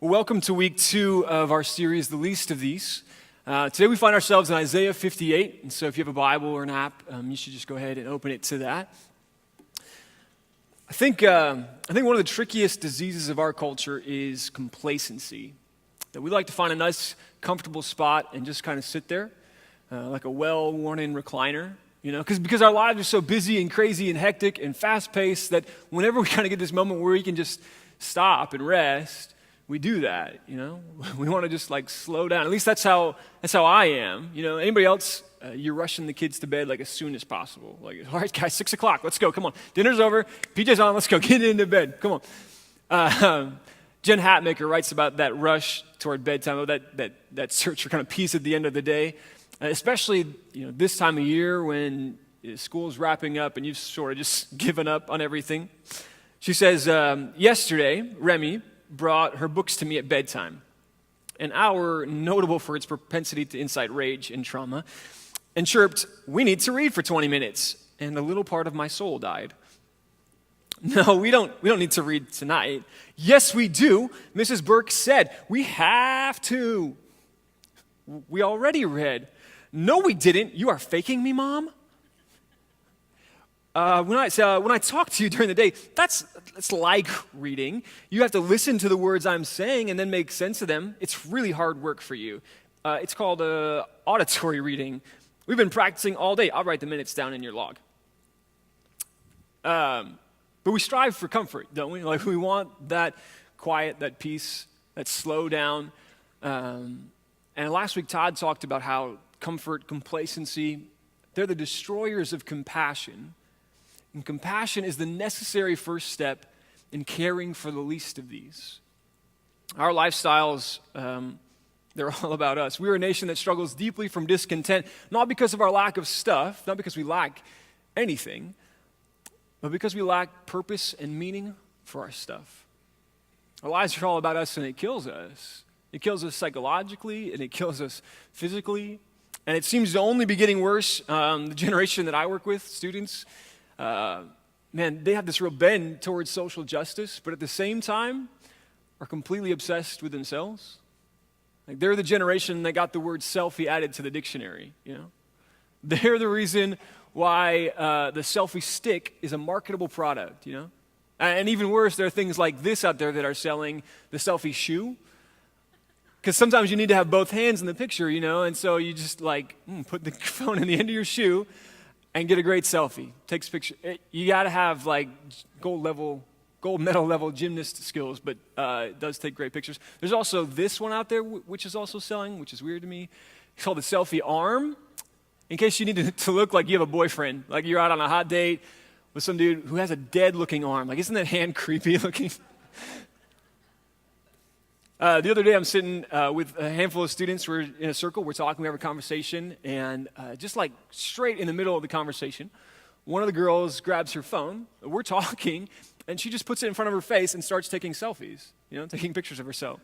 Well, welcome to week 2 of our series, The Least of These. Today we find ourselves in Isaiah 58, and so if you have a Bible or an app, you should just go ahead and open it to that. I think one of the trickiest diseases of our culture is complacency. That we like to find a nice, comfortable spot and just kind of sit there, like a well-worn-in recliner. You know, because our lives are so busy and crazy and hectic and fast-paced that whenever we kind of get this moment where we can just stop and rest, we do that, you know. We want to just like slow down. At least that's how I am. You know, anybody else, you're rushing the kids to bed like as soon as possible. Like, all right, guys, 6 o'clock, let's go, come on. Dinner's over, PJ's on, let's go, get into bed, come on. Jen Hatmaker writes about that rush toward bedtime, that search for kind of peace at the end of the day. Especially, you know, this time of year when school's wrapping up and you've sort of just given up on everything. She says, yesterday, Remy brought her books to me at bedtime, an hour notable for its propensity to incite rage and trauma, and chirped, "We need to read for 20 minutes," and a little part of my soul died. No, we don't need to read tonight. Yes, we do. Mrs. Burke said, we have to. We already read. No, we didn't. You are faking me, Mom? When I talk to you during the day, that's like reading. You have to listen to the words I'm saying and then make sense of them. It's really hard work for you. It's called auditory reading. We've been practicing all day. I'll write the minutes down in your log. But we strive for comfort, don't we? Like we want that quiet, that peace, that slow down. And last week, Todd talked about how comfort, complacency, they're the destroyers of compassion. And compassion is the necessary first step in caring for the least of these. Our lifestyles, they're all about us. We're a nation that struggles deeply from discontent, not because of our lack of stuff, not because we lack anything, but because we lack purpose and meaning for our stuff. Our lives are all about us, and it kills us. It kills us psychologically, and it kills us physically. And it seems to only be getting worse. The generation that I work with, students, they have this real bend towards social justice, but at the same time are completely obsessed with themselves. Like they're the generation that got the word selfie added to the dictionary, you know? They're the reason why the selfie stick is a marketable product, you know? And even worse, there are things like this out there that are selling the selfie shoe. Because sometimes you need to have both hands in the picture, you know, and so you just like put the phone in the end of your shoe and get a great selfie. Takes a picture. You got to have like gold medal level gymnast skills, but it does take great pictures. There's also this one out there, which is also selling, which is weird to me. It's called the selfie arm. In case you need to look like you have a boyfriend, like you're out on a hot date with some dude who has a dead-looking arm. Like, isn't that hand creepy looking? The other day, I'm sitting with a handful of students. We're in a circle. We're talking. We have a conversation. And just like straight in the middle of the conversation, one of the girls grabs her phone. We're talking. And she just puts it in front of her face and starts taking selfies, you know, taking pictures of herself.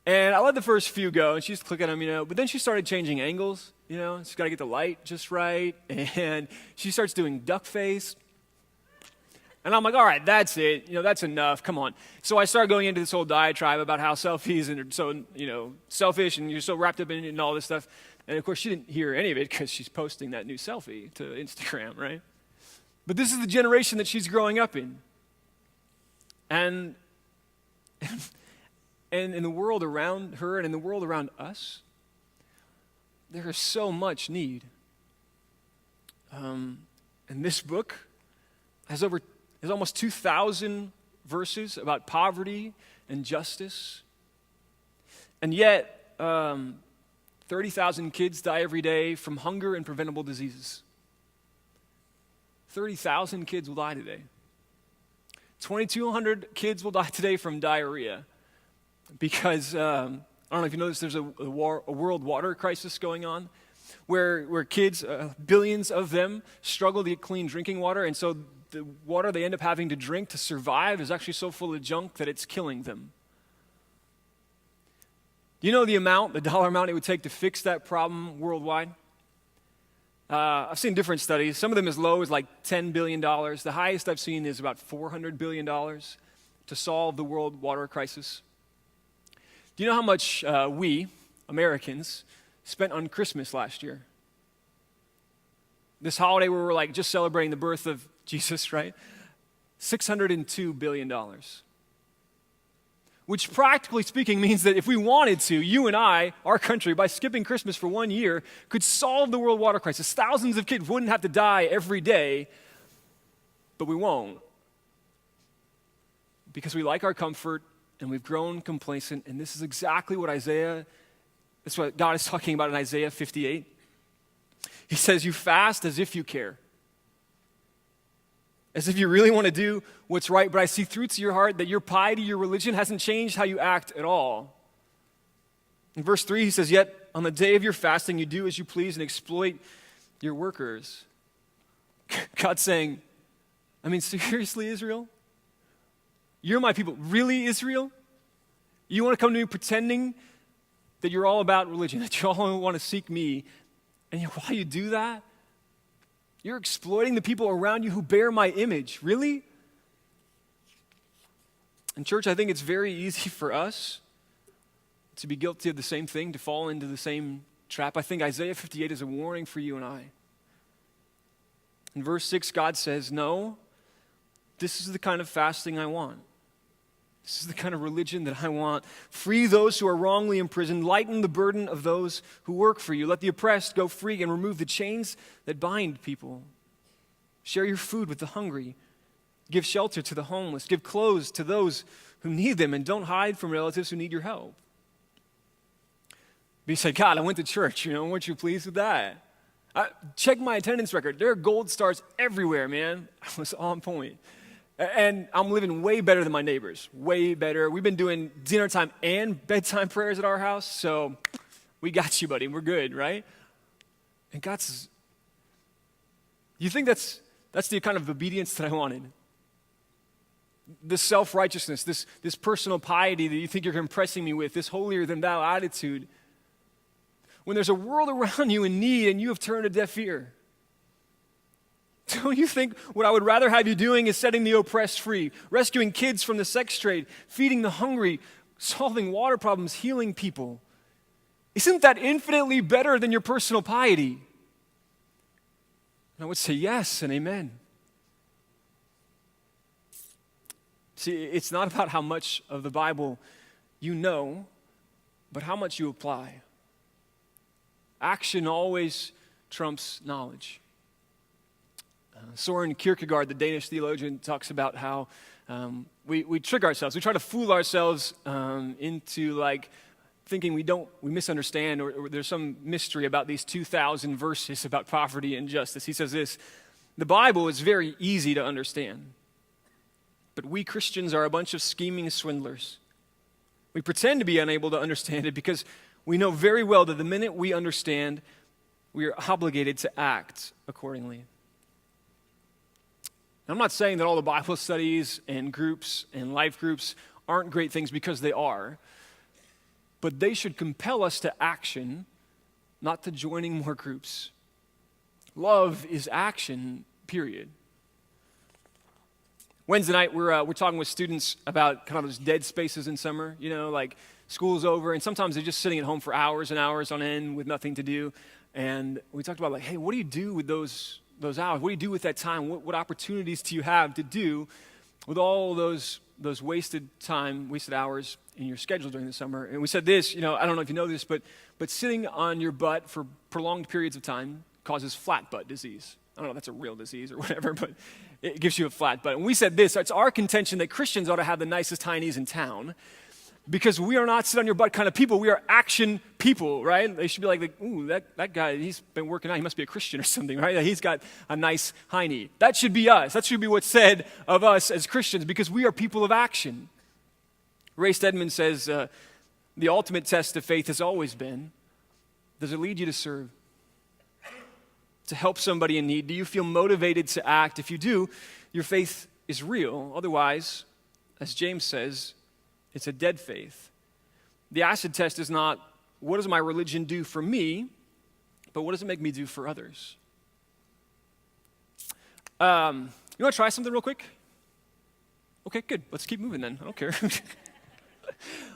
And I let the first few go. And she's clicking them, you know. But then she started changing angles, you know. She's got to get the light just right. And she starts doing duck face. And I'm like, all right, that's it. You know, that's enough. Come on. So I started going into this whole diatribe about how selfies and so, you know, selfish and you're so wrapped up in it and all this stuff. And of course, she didn't hear any of it because she's posting that new selfie to Instagram, right? But this is the generation that she's growing up in. And in the world around her and in the world around us, there is so much need. And this book has almost 2,000 verses about poverty and justice. And yet, 30,000 kids die every day from hunger and preventable diseases. 30,000 kids will die today. 2,200 kids will die today from diarrhea. Because, I don't know if you noticed, there's a world water crisis going on where kids, billions of them, struggle to get clean drinking water. And so the water they end up having to drink to survive is actually so full of junk that it's killing them. You know the dollar amount it would take to fix that problem worldwide? I've seen different studies. Some of them as low as like $10 billion. The highest I've seen is about $400 billion to solve the world water crisis. Do you know how much we, Americans, spent on Christmas last year? This holiday where we're like just celebrating the birth of Jesus, right? $602 billion. Which practically speaking means that if we wanted to, you and I, our country, by skipping Christmas for 1 year, could solve the world water crisis. Thousands of kids wouldn't have to die every day, but we won't. Because we like our comfort and we've grown complacent, and this is exactly what that's what God is talking about in Isaiah 58. He says, you fast as if you care. As if you really want to do what's right, but I see through to your heart that your piety, your religion hasn't changed how you act at all. In verse 3, he says, yet on the day of your fasting, you do as you please and exploit your workers. God's saying, I mean, seriously, Israel? You're my people. Really, Israel? You want to come to me pretending that you're all about religion, that you all want to seek me, and while you do that, you're exploiting the people around you who bear my image. Really? In church, I think it's very easy for us to be guilty of the same thing, to fall into the same trap. I think Isaiah 58 is a warning for you and I. In verse 6, God says, no, this is the kind of fasting I want. This is the kind of religion that I want. Free those who are wrongly imprisoned. Lighten the burden of those who work for you. Let the oppressed go free and remove the chains that bind people. Share your food with the hungry. Give shelter to the homeless. Give clothes to those who need them. And don't hide from relatives who need your help. But you say, God, I went to church. Weren't you pleased with that? Check my attendance record. There are gold stars everywhere, man. I was on point. And I'm living way better than my neighbors, way better. We've been doing dinner time and bedtime prayers at our house, so we got you, buddy. We're good, right? And God says, you think that's the kind of obedience that I wanted? This self-righteousness, this personal piety that you think you're impressing me with, this holier-than-thou attitude, when there's a world around you in need and you have turned a deaf ear. Don't you think what I would rather have you doing is setting the oppressed free, rescuing kids from the sex trade, feeding the hungry, solving water problems, healing people? Isn't that infinitely better than your personal piety? And I would say yes and amen. See, it's not about how much of the Bible you know, but how much you apply. Action always trumps knowledge. Søren Kierkegaard, the Danish theologian, talks about how we trick ourselves. We try to fool ourselves into thinking we misunderstand or there's some mystery about these 2,000 verses about poverty and justice. He says this, the Bible is very easy to understand, but we Christians are a bunch of scheming swindlers. We pretend to be unable to understand it because we know very well that the minute we understand, we are obligated to act accordingly. I'm not saying that all the Bible studies and groups and life groups aren't great things, because they are, but they should compel us to action, not to joining more groups. Love is action, period. Wednesday night, we're talking with students about kind of those dead spaces in summer, like school's over, and sometimes they're just sitting at home for hours and hours on end with nothing to do. And we talked about hey, what do you do with those hours? What do you do with that time? What opportunities do you have to do with all those wasted hours in your schedule during the summer? And we said this, I don't know if you know this, but sitting on your butt for prolonged periods of time causes flat butt disease. I don't know if that's a real disease or whatever, but it gives you a flat butt. And we said this, it's our contention that Christians ought to have the nicest heinies in town, because we are not sit on your butt kind of people. We are action people, right? They should be like ooh, that guy, he's been working out. He must be a Christian or something, right? He's got a nice hiney. That should be us. That should be what's said of us as Christians, because we are people of action. Ray Stedman says, the ultimate test of faith has always been, does it lead you to serve? To help somebody in need? Do you feel motivated to act? If you do, your faith is real. Otherwise, as James says, it's a dead faith. The acid test is not, what does my religion do for me, but what does it make me do for others? You want to try something real quick? Okay, good. Let's keep moving then. I don't care.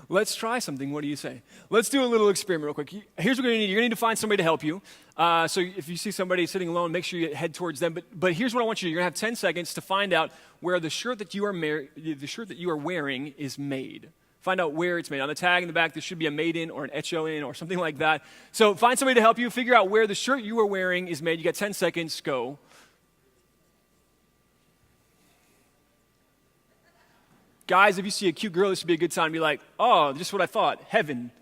Let's try something. What do you say? Let's do a little experiment real quick. Here's what you're going to need. You're going to need to find somebody to help you. So if you see somebody sitting alone, make sure you head towards them. But here's what I want you to do. You're going to have 10 seconds to find out where the shirt that you are wearing is made. Find out where it's made. On the tag in the back, there should be a made in or an etcho in or something like that. So find somebody to help you figure out where the shirt you are wearing is made. You got 10 seconds. Go. Guys, if you see a cute girl, this would be a good time to be like, oh, just what I thought. Heaven.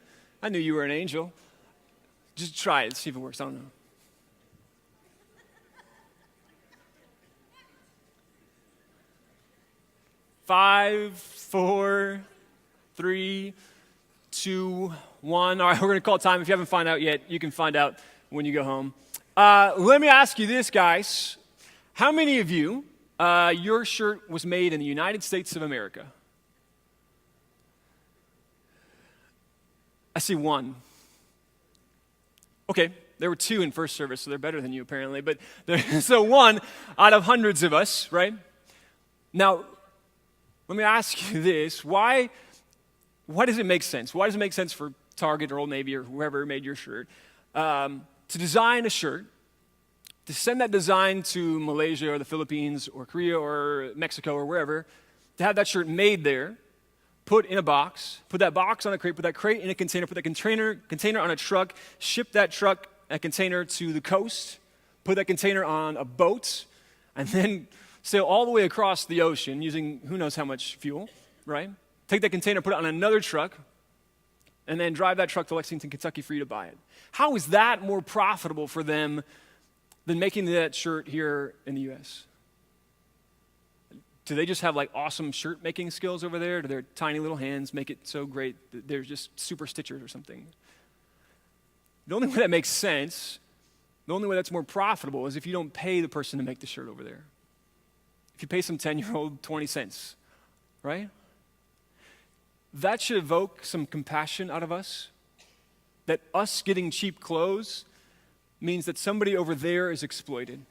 I knew you were an angel. Just try it. See if it works. I don't know. Five, 4, 3, 2, 1. All right, we're going to call time. If you haven't found out yet, you can find out when you go home. Let me ask you this, guys. How many of you, your shirt was made in the United States of America? I see 1. Okay, there were 2 in first service, so they're better than you apparently. But so 1 out of hundreds of us, right? Now, let me ask you this. Why does it make sense? Why does it make sense for Target or Old Navy or whoever made your shirt to design a shirt, to send that design to Malaysia or the Philippines or Korea or Mexico or wherever, to have that shirt made there, put in a box, put that box on a crate, put that crate in a container, put that container on a truck, ship that truck, a container to the coast, put that container on a boat, and then sail all the way across the ocean using who knows how much fuel, right? Take that container, put it on another truck, and then drive that truck to Lexington, Kentucky for you to buy it. How is that more profitable for them than making that shirt here in the U.S.? Do they just have like awesome shirt making skills over there? Do their tiny little hands make it so great that they're just super stitchers or something? The only way that makes sense, the only way that's more profitable is if you don't pay the person to make the shirt over there. If you pay some 10-year-old 20 cents, right? That should evoke some compassion out of us. That us getting cheap clothes means that somebody over there is exploited.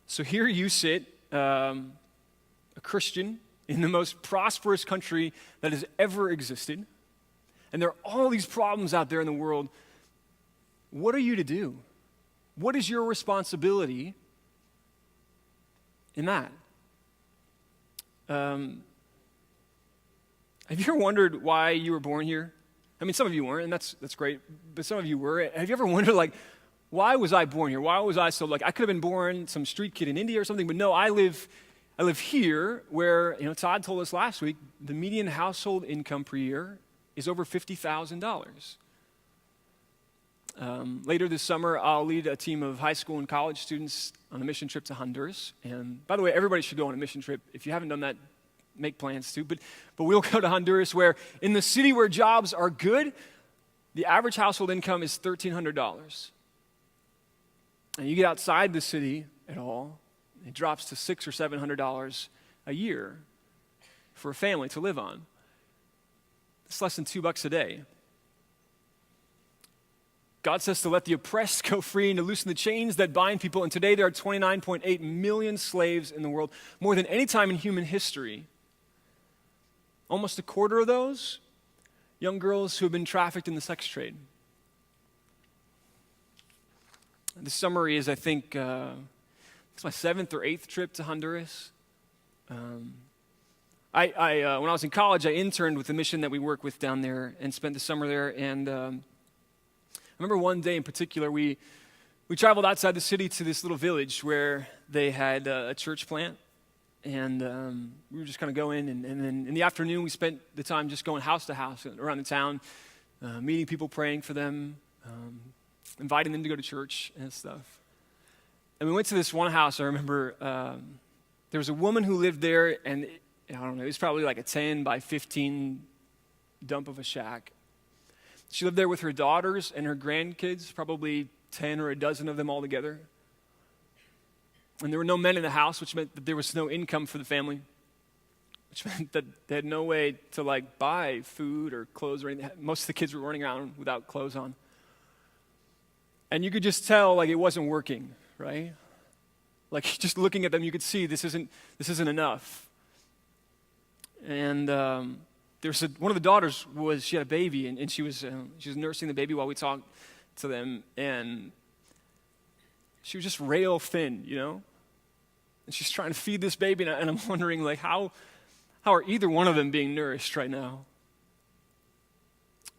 So here you sit, a Christian in the most prosperous country that has ever existed, and there are all these problems out there in the world. What are you to do? What is your responsibility in that? Have you ever wondered why you were born here? I mean, some of you weren't, and that's great, but some of you were. Have you ever wondered, like, why was I born here? Why was I so, like, I could have been born some street kid in India or something, but no, I live here where, Todd told us last week, the median household income per year is over $50,000. Later this summer, I'll lead a team of high school and college students on a mission trip to Honduras. And by the way, everybody should go on a mission trip. If you haven't done that, make plans to. But we'll go to Honduras where in the city where jobs are good, the average household income is $1,300. And you get outside the city at all, it drops to $600 or $700 a year for a family to live on. It's less than $2 a day. God says to let the oppressed go free and to loosen the chains that bind people. And today there are 29.8 million slaves in the world, more than any time in human history. Almost a quarter of those, young girls who have been trafficked in the sex trade. The summary is, I think, it's my 7th or 8th trip to Honduras. When I was in college, I interned with the mission that we work with down there and spent the summer there. And I remember one day in particular, we traveled outside the city to this little village where they had a church plant. And we were just kind of going. And then in the afternoon, we spent the time just going house to house around the town, meeting people, praying for them, inviting them to go to church and stuff. And we went to this one house. I remember there was a woman who lived there, and I don't know, it was probably like a 10 by 15 dump of a shack. She lived there with her daughters and her grandkids, probably 10 or a dozen of them all together. And there were no men in the house, which meant that there was no income for the family, which meant that they had no way to like buy food or clothes or anything. Most of the kids were running around without clothes on. And you could just tell like it wasn't working, right? Like just looking at them, you could see this isn't enough. And one of the daughters she had a baby, and she was nursing the baby while we talked to them, and she was just rail thin, And she's trying to feed this baby, and I'm wondering, like, how are either one of them being nourished right now?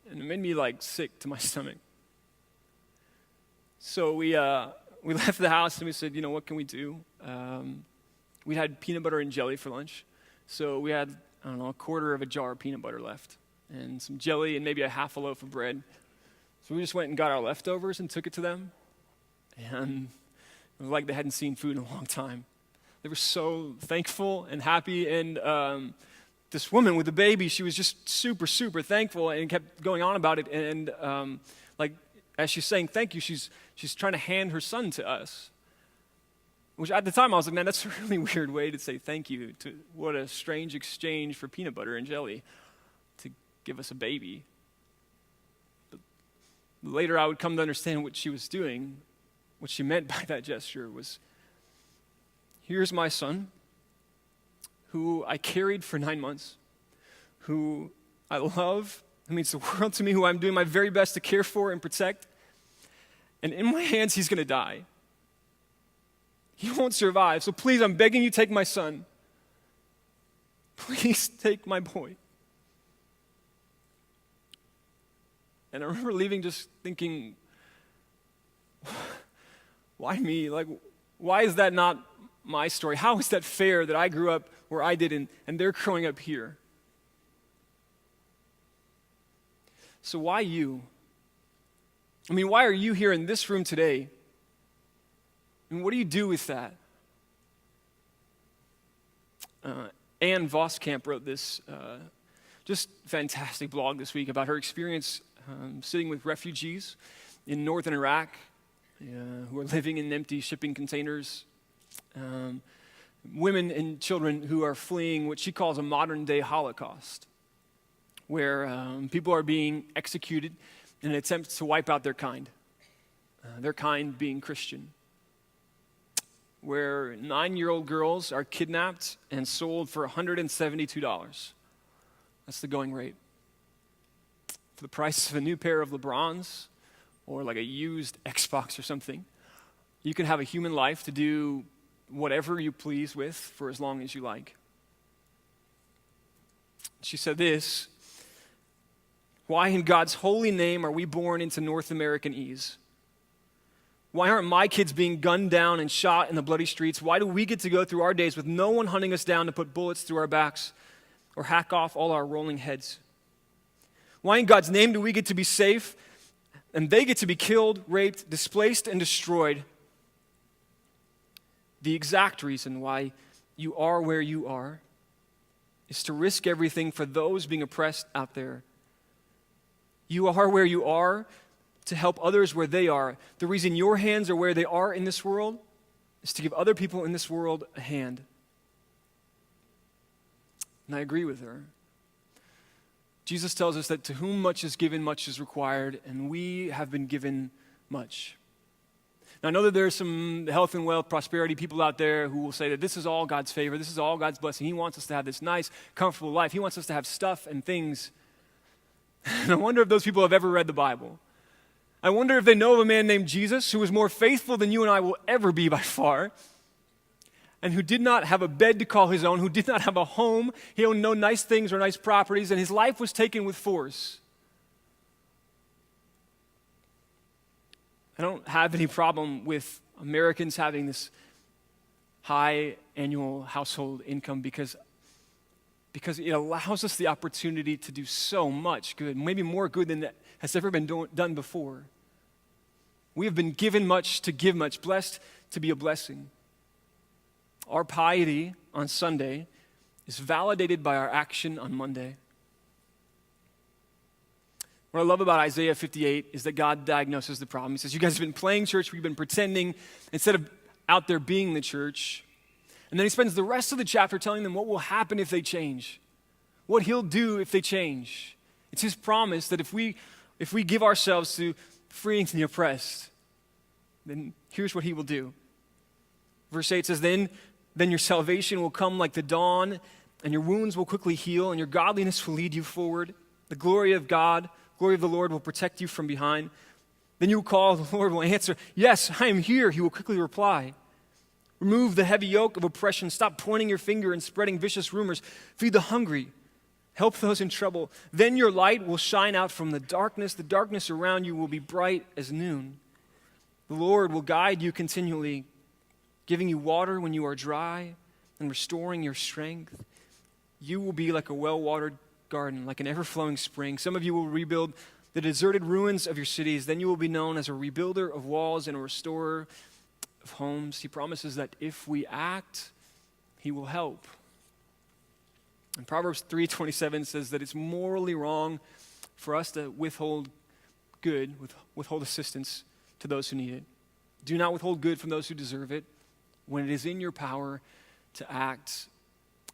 And it made me, sick to my stomach. So we left the house, and we said, what can we do? We had peanut butter and jelly for lunch. So we had, a quarter of a jar of peanut butter left, and some jelly, and maybe a half a loaf of bread. So we just went and got our leftovers and took it to them. And it was like they hadn't seen food in a long time. They were so thankful and happy, and this woman with the baby, she was just super, super thankful and kept going on about it. And as she's saying thank you, she's trying to hand her son to us. Which at the time I was like, man, that's a really weird way to say thank you. What a strange exchange for peanut butter and jelly to give us a baby. But later I would come to understand what she was doing. What she meant by that gesture was, here's my son, who I carried for 9 months, who I love, who means the world to me, who I'm doing my very best to care for and protect. And in my hands, he's going to die. He won't survive. So please, I'm begging you, take my son. Please take my boy. And I remember leaving just thinking, why me? Why is that not my story? How is that fair that I grew up where I did and they're growing up here? So why you? Why are you here in this room today? And what do you do with that? Ann Voskamp wrote this just fantastic blog this week about her experience sitting with refugees in northern Iraq who are living in empty shipping containers, women and children who are fleeing what she calls a modern-day Holocaust, where people are being executed in an attempt to wipe out their kind being Christian, where 9-year-old girls are kidnapped and sold for $172. That's the going rate. For the price of a new pair of LeBrons or like a used Xbox or something, you can have a human life to do whatever you please with for as long as you like. She said this, why in God's holy name are we born into North American ease? Why aren't my kids being gunned down and shot in the bloody streets? Why do we get to go through our days with no one hunting us down to put bullets through our backs or hack off all our rolling heads? Why in God's name do we get to be safe and they get to be killed, raped, displaced, and destroyed? The exact reason why you are where you are is to risk everything for those being oppressed out there. You are where you are to help others where they are. The reason your hands are where they are in this world is to give other people in this world a hand. And I agree with her. Jesus tells us that to whom much is given, much is required, and we have been given much. Now, I know that there are some health and wealth, prosperity people out there who will say that this is all God's favor, this is all God's blessing. He wants us to have this nice, comfortable life. He wants us to have stuff and things. And I wonder if those people have ever read the Bible. I wonder if they know of a man named Jesus who was more faithful than you and I will ever be by far, and who did not have a bed to call his own, who did not have a home. He owned no nice things or nice properties, and his life was taken with force. I don't have any problem with Americans having this high annual household income because it allows us the opportunity to do so much good, maybe more good than has ever been done before. We have been given much to give much, blessed to be a blessing. Our piety on Sunday is validated by our action on Monday. What I love about Isaiah 58 is that God diagnoses the problem. He says, you guys have been playing church, we've been pretending, instead of out there being the church. And then he spends the rest of the chapter telling them what will happen if they change, what he'll do if they change. It's his promise that if we give ourselves to freeing the oppressed, then here's what he will do. Verse 8 says, then your salvation will come like the dawn, and your wounds will quickly heal, and your godliness will lead you forward. The glory of God, glory of the Lord will protect you from behind. Then you will call, the Lord will answer, yes, I am here, he will quickly reply. Remove the heavy yoke of oppression. Stop pointing your finger and spreading vicious rumors. Feed the hungry. Help those in trouble. Then your light will shine out from the darkness. The darkness around you will be bright as noon. The Lord will guide you continually, giving you water when you are dry and restoring your strength. You will be like a well-watered garden, like an ever-flowing spring. Some of you will rebuild the deserted ruins of your cities. Then you will be known as a rebuilder of walls and a restorer of homes. He promises that if we act, he will help. And Proverbs 3:27 says that it's morally wrong for us to withhold good, withhold assistance to those who need it. Do not withhold good from those who deserve it when it is in your power to act.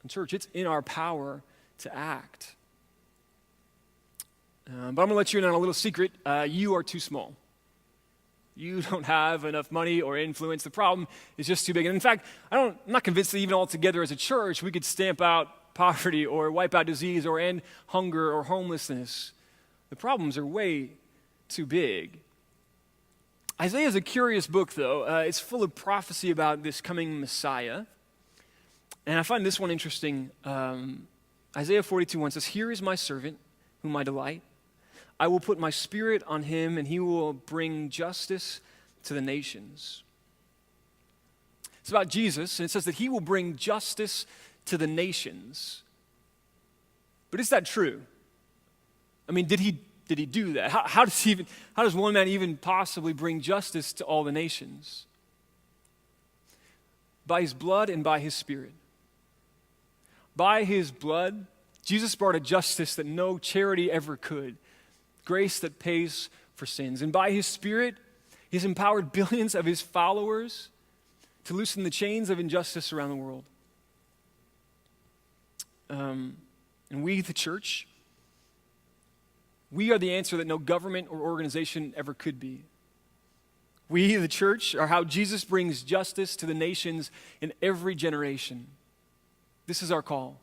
And church, it's in our power to act. But I'm going to let you in on a little secret. You are too small. You don't have enough money or influence. The problem is just too big. And in fact, I'm not convinced that even altogether as a church, we could stamp out poverty or wipe out disease or end hunger or homelessness. The problems are way too big. Isaiah is a curious book, though. It's full of prophecy about this coming Messiah. And I find this one interesting. Isaiah 42:1 says, "Here is my servant, whom I delight. I will put my spirit on him, and he will bring justice to the nations." It's about Jesus, and it says that he will bring justice to the nations. But is that true? I mean, did he do that? How does one man even possibly bring justice to all the nations? By his blood and by his spirit. By his blood, Jesus brought a justice that no charity ever could. Grace that pays for sins. And by his spirit, he's empowered billions of his followers to loosen the chains of injustice around the world. And we, the church, we are the answer that no government or organization ever could be. We, the church, are how Jesus brings justice to the nations in every generation. This is our call.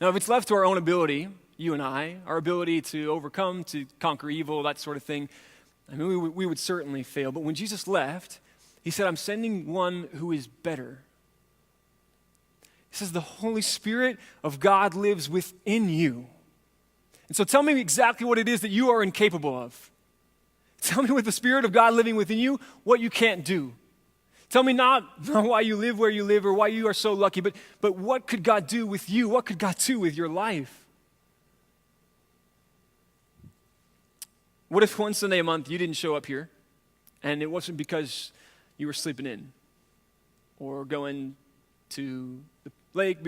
Now, if it's left to our own ability, you and I, our ability to overcome, to conquer evil, that sort of thing, I mean, we would certainly fail. But when Jesus left, he said, "I'm sending one who is better." He says, the Holy Spirit of God lives within you. And so tell me exactly what it is that you are incapable of. Tell me with the Spirit of God living within you what you can't do. Tell me not why you live where you live or why you are so lucky, but what could God do with you? What could God do with your life? What if one Sunday a month you didn't show up here and it wasn't because you were sleeping in or going to the lake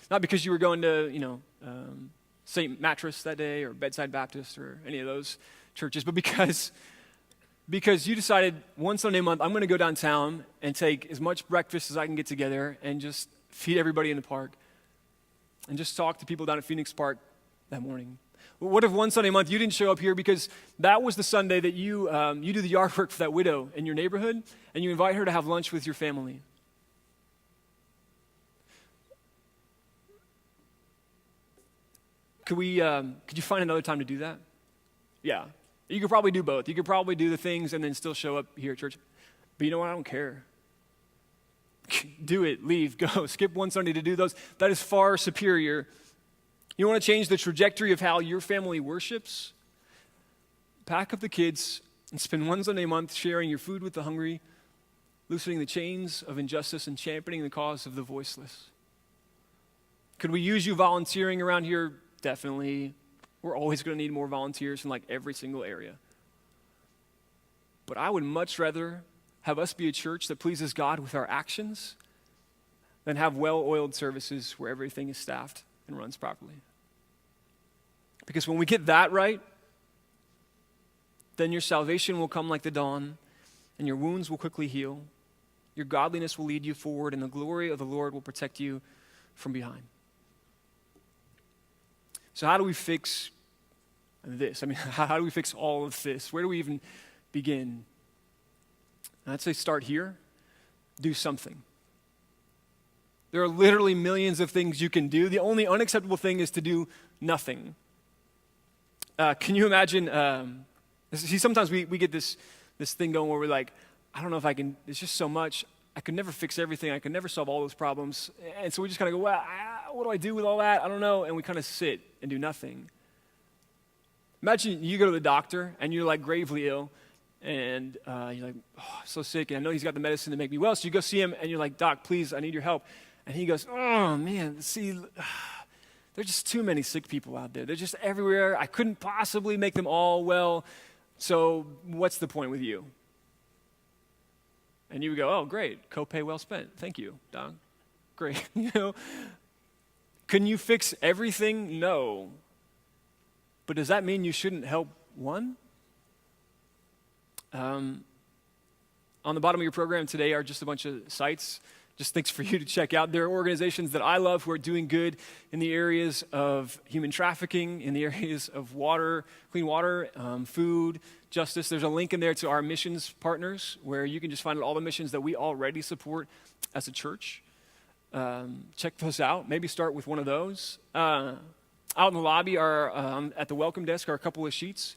not because you were going to, St. Mattress that day or Bedside Baptist or any of those churches, but because you decided one Sunday a month, I'm going to go downtown and take as much breakfast as I can get together and just feed everybody in the park and just talk to people down at Phoenix Park that morning. What if one Sunday a month you didn't show up here because that was the Sunday that you do the yard work for that widow in your neighborhood and you invite her to have lunch with your family? Could you find another time to do that? Yeah. You could probably do both. You could probably do the things and then still show up here at church. But you know what? I don't care. Do it, leave, go. Skip one Sunday to do those. That is far superior. You want to change the trajectory of how your family worships? Pack up the kids and spend one Sunday a month sharing your food with the hungry, loosening the chains of injustice and championing the cause of the voiceless. Could we use you volunteering around here? Definitely. We're always going to need more volunteers in like every single area. But I would much rather have us be a church that pleases God with our actions than have well-oiled services where everything is staffed and runs properly. Because when we get that right, then your salvation will come like the dawn, and your wounds will quickly heal. Your godliness will lead you forward, and the glory of the Lord will protect you from behind. So how do we fix this? I mean, how do we fix all of this? Where do we even begin? I'd say start here. Do something. There are literally millions of things you can do. The only unacceptable thing is to do nothing. Can you imagine? Sometimes we get this thing going where we're like, I don't know if I can, it's just so much. I could never fix everything. I could never solve all those problems. And so we just kind of go, well, what do I do with all that? I don't know. And we kind of sit and do nothing. Imagine you go to the doctor and you're like gravely ill and you're like, oh, I'm so sick and I know he's got the medicine to make me well. So you go see him and you're like, Doc, please, I need your help. And he goes, oh man, see, there's just too many sick people out there. They're just everywhere. I couldn't possibly make them all well. So what's the point with you? And you would go, oh, great, copay well spent. Thank you, Doc. Great. Can you fix everything? No. But does that mean you shouldn't help one? On the bottom of your program today are just a bunch of sites, just things for you to check out. There are organizations that I love who are doing good in the areas of human trafficking, in the areas of water, clean water, food, justice. There's a link in there to our missions partners where you can just find all the missions that we already support as a church. Check those out. Maybe start with one of those. Out in the lobby at the welcome desk are a couple of sheets.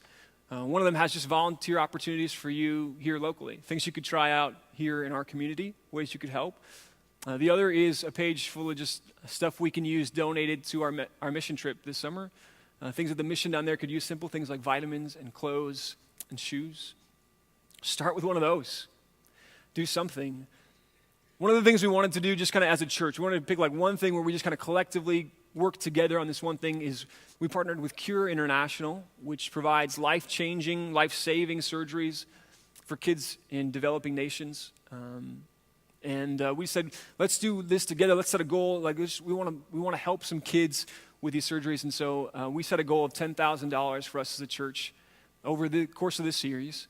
One of them has just volunteer opportunities for you here locally, things you could try out here in our community, ways you could help. The other is a page full of just stuff we can use donated to our mission trip this summer. Things that the mission down there could use, simple things like vitamins and clothes and shoes. Start with one of those. Do something. One of the things we wanted to do just kind of as a church, we wanted to pick like one thing where we just kind of collectively work together on this one thing is we partnered with Cure International, which provides life-changing, life-saving surgeries for kids in developing nations. And we said, let's do this together. Let's set a goal. Like this, we want to help some kids with these surgeries. And so we set a goal of $10,000 for us as a church over the course of this series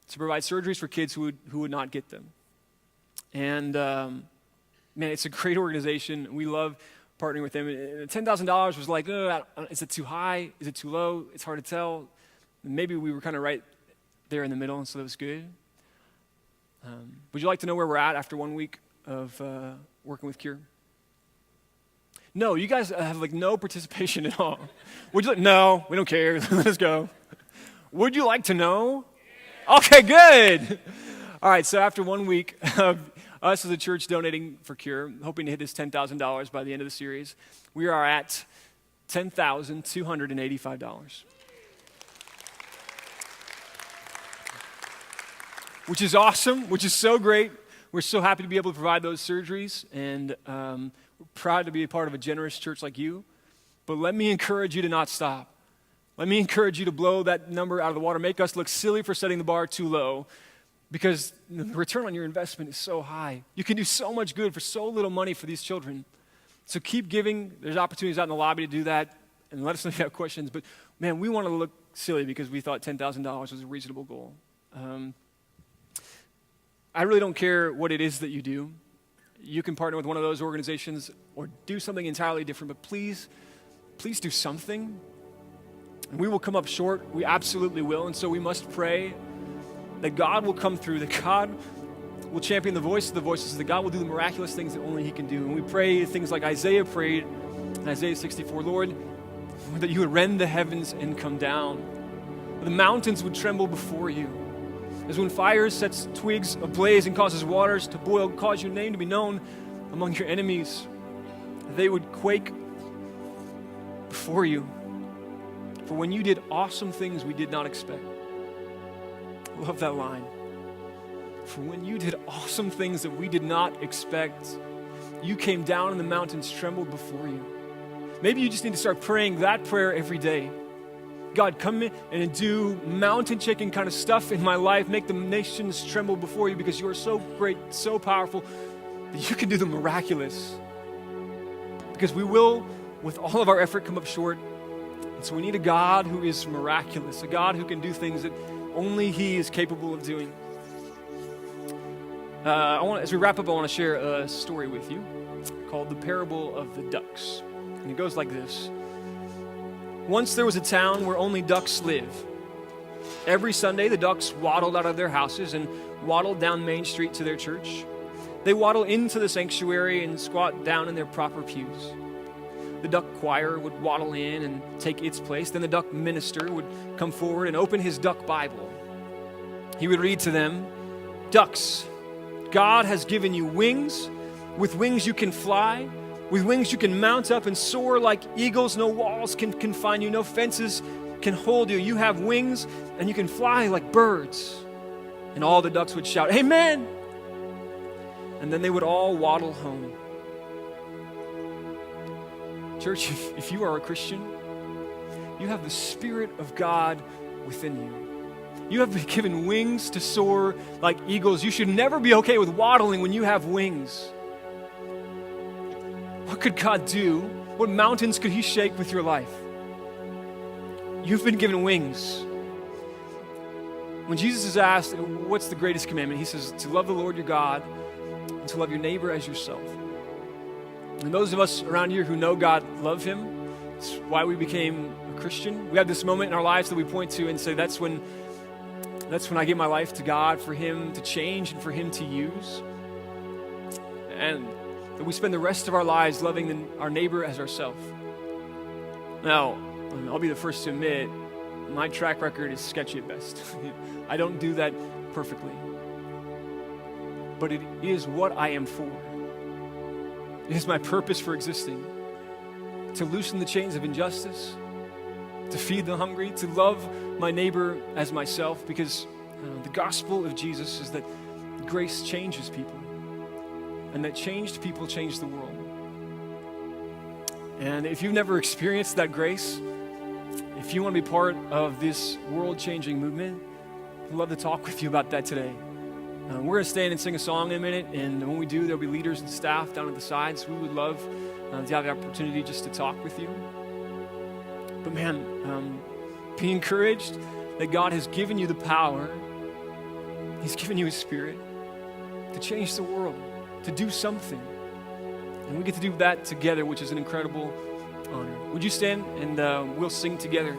to provide surgeries for kids who would not get them. And man, it's a great organization. We love partnering with them. $10,000 was like, is it too high? Is it too low? It's hard to tell. Maybe we were kind of right there in the middle, and so that was good. Would you like to know where we're at after 1 week of working with Cure? No, you guys have like no participation at all. Would you like? No, we don't care. Let's go. Would you like to know? Okay, good. All right, so after 1 week of us as a church donating for Cure, hoping to hit this $10,000 by the end of the series, we are at $10,285. Which is awesome, which is so great. We're so happy to be able to provide those surgeries, and we're proud to be a part of a generous church like you. But let me encourage you to not stop. Let me encourage you to blow that number out of the water, make us look silly for setting the bar too low, because the return on your investment is so high. You can do so much good for so little money for these children. So keep giving. There's opportunities out in the lobby to do that, and let us know if you have questions. But man, we want to look silly because we thought $10,000 was a reasonable goal. I really don't care what it is that you do. You can partner with one of those organizations or do something entirely different, but please do something. And we will come up short. We absolutely will. And so we must pray that God will come through, that God will champion the voice of the voices, that God will do the miraculous things that only He can do. And we pray things like Isaiah prayed in Isaiah 64, Lord, that you would rend the heavens and come down. The mountains would tremble before you. As when fire sets twigs ablaze and causes waters to boil, cause your name to be known among your enemies, they would quake before you. For when you did awesome things we did not expect. I love that line. For when you did awesome things that we did not expect, you came down and the mountains trembled before you. Maybe you just need to start praying that prayer every day. God, come in and do mountain-shaking kind of stuff in my life. Make the nations tremble before you because you are so great, so powerful that you can do the miraculous. Because we will, with all of our effort, come up short. And so we need a God who is miraculous, a God who can do things that only He is capable of doing. As we wrap up, I want to share a story with you called The Parable of the Ducks. And it goes like this. Once there was a town where only ducks live. Every Sunday, the ducks waddled out of their houses and waddled down Main Street to their church. They waddle into the sanctuary and squat down in their proper pews. The duck choir would waddle in and take its place. Then the duck minister would come forward and open his duck Bible. He would read to them, "Ducks, God has given you wings. With wings you can fly. With wings you can mount up and soar like eagles. No walls can confine you. No fences can hold you. You have wings and you can fly like birds." And all the ducks would shout, "Amen!" And then they would all waddle home. Church, if you are a Christian, you have the Spirit of God within you. You have been given wings to soar like eagles. You should never be okay with waddling when you have wings. What could God do? What mountains could He shake with your life? You've been given wings. When Jesus is asked, what's the greatest commandment? He says, to love the Lord your God and to love your neighbor as yourself. And those of us around here who know God love Him, it's why we became a Christian. We have this moment in our lives that we point to and say, that's when I give my life to God, for Him to change and for Him to use. And that we spend the rest of our lives loving our neighbor as ourselves. Now, I'll be the first to admit, my track record is sketchy at best. I don't do that perfectly. But it is what I am for. It is my purpose for existing. To loosen the chains of injustice, to feed the hungry, to love my neighbor as myself, because the gospel of Jesus is that grace changes people, and that changed people change the world. And if you've never experienced that grace, if you want to be part of this world-changing movement, I'd love to talk with you about that today. We're going to stand and sing a song in a minute, and when we do, there'll be leaders and staff down at the sides. We would love to have the opportunity just to talk with you. But man, be encouraged that God has given you the power. He's given you His Spirit to change the world, to do something. And we get to do that together, which is an incredible honor. Would you stand and we'll sing together?